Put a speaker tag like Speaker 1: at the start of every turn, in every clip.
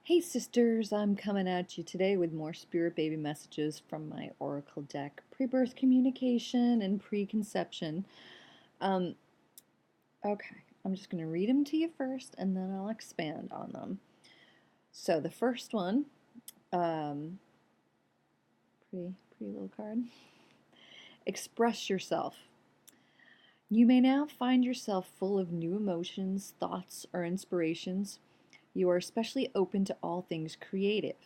Speaker 1: Hey sisters, I'm coming at you today with more spirit baby messages from my oracle deck, pre-birth communication and preconception. Um, okay, I'm just going to read them to you first and then I'll expand on them. So the first one, um, pretty little card. Express yourself. You may now find yourself full of new emotions, thoughts, or inspirations. You are especially open to all things creative.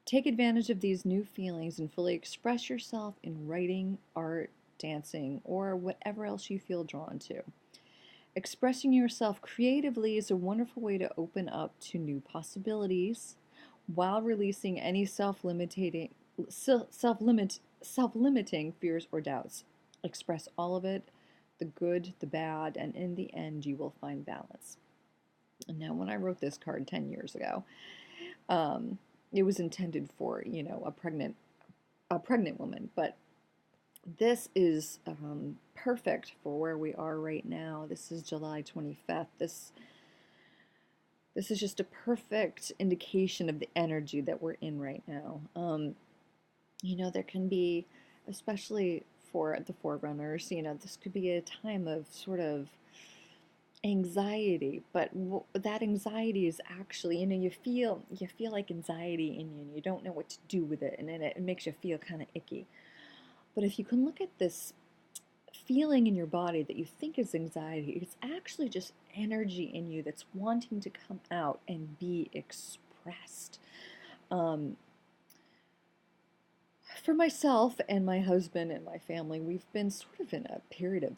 Speaker 1: Take advantage of these new feelings and fully express yourself in writing, art, dancing, or whatever else you feel drawn to. Expressing yourself creatively is a wonderful way to open up to new possibilities while releasing any self-limiting fears or doubts. Express all of it, the good, the bad, and in the end you will find balance. And now when I wrote this card 10 years ago, um, it was intended for, a pregnant woman, but this is perfect for where we are right now. This is July 25th. This is just a perfect indication of the energy that we're in right now. There can be, especially for the forerunners, this could be a time of sort of anxiety, but that anxiety is actually, you feel like anxiety in you and you don't know what to do with it, and then it makes you feel kind of icky. But if you can look at this feeling in your body that you think is anxiety, it's actually just energy in you that's wanting to come out and be expressed. um, for myself and my husband and my family, we've been sort of in a period of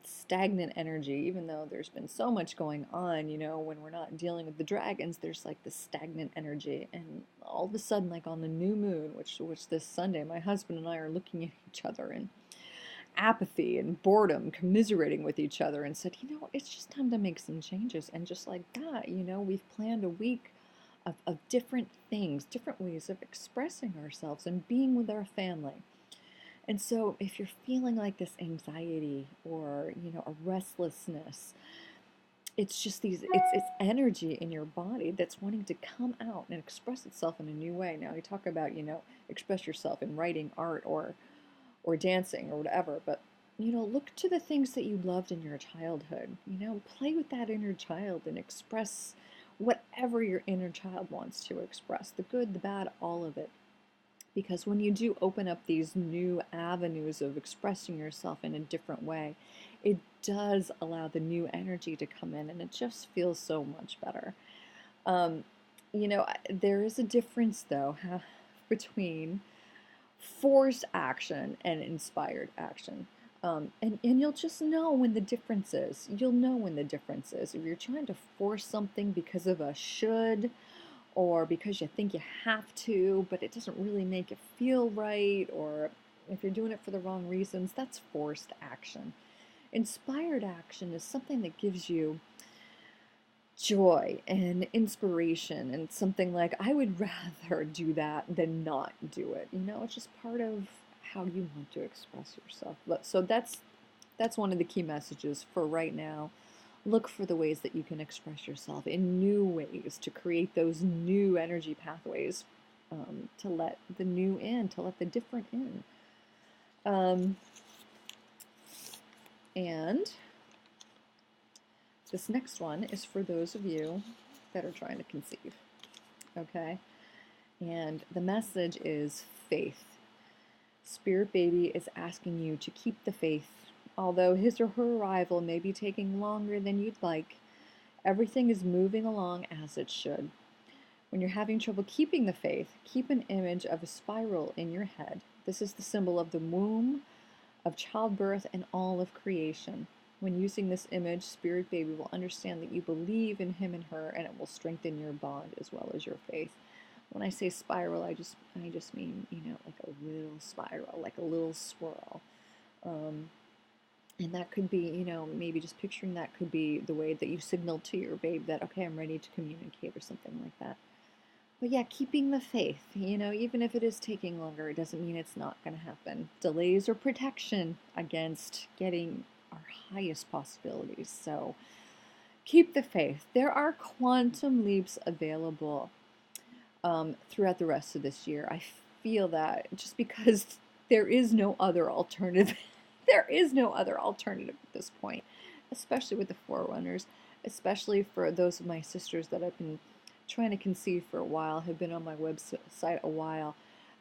Speaker 1: stagnant energy, even though there's been so much going on. When we're not dealing with the dragons, there's like this stagnant energy. And all of a sudden, like on the new moon, which this Sunday, my husband and I are looking at each other in apathy and boredom, commiserating with each other, and said, it's just time to make some changes. And just like that, we've planned a week of different things, different ways of expressing ourselves and being with our family. And so if you're feeling like this anxiety or, a restlessness, it's just it's energy in your body that's wanting to come out and express itself in a new way. Now, you talk about, express yourself in writing, art, or dancing or whatever, but look to the things that you loved in your childhood. Play with that inner child and express whatever your inner child wants to express, the good, the bad, all of it. Because when you do open up these new avenues of expressing yourself in a different way, it does allow the new energy to come in, and it just feels so much better. Um, there is a difference, though, between forced action and inspired action. And you'll just know when the difference is. You'll know when the difference is. If you're trying to force something because of a should, or because you think you have to, but it doesn't really make you feel right, or if you're doing it for the wrong reasons, that's forced action. Inspired action is something that gives you joy and inspiration, and something like, I would rather do that than not do it. It's just part of how you want to express yourself. So that's one of the key messages for right now. Look for the ways that you can express yourself in new ways to create those new energy pathways, to let the new in, to let the different in. And this next one is for those of you that are trying to conceive, okay? And the message is faith. Spirit baby is asking you to keep the faith. Although his or her arrival may be taking longer than you'd like, everything is moving along as it should. When you're having trouble keeping the faith, keep an image of a spiral in your head. This is the symbol of the womb, of childbirth, and all of creation. When using this image, Spirit Baby will understand that you believe in him and her, and it will strengthen your bond as well as your faith. When I say spiral, I just mean, like a little spiral, like a little swirl. And that could be, maybe just picturing that could be the way that you signal to your babe that, okay, I'm ready to communicate, or something like that. But yeah, keeping the faith, even if it is taking longer, it doesn't mean it's not going to happen. Delays are protection against getting our highest possibilities. So keep the faith. There are quantum leaps available. throughout the rest of this year. I feel that just because there is no other alternative. There is no other alternative at this point, especially with the forerunners, especially for those of my sisters that I've been trying to conceive for a while, have been on my website a while.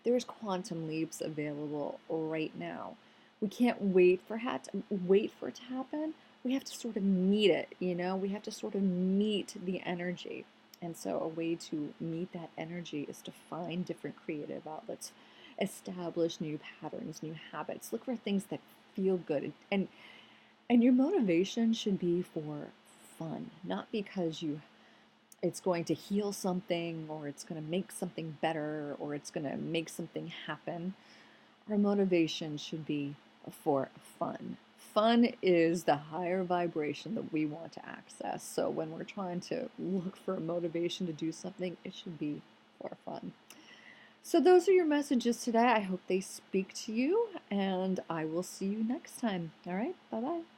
Speaker 1: There's quantum leaps available right now. We can't wait for it to happen. We have to sort of meet it, you know? We have to sort of meet the energy. And so a way to meet that energy is to find different creative outlets, establish new patterns, new habits. Look for things that feel good. And your motivation should be for fun, not because you it's going to heal something or it's going to make something better or it's going to make something happen. Our motivation should be for fun. Fun is the higher vibration that we want to access. So when we're trying to look for a motivation to do something, it should be for fun. So those are your messages today. I hope they speak to you, and I will see you next time. All right, bye bye.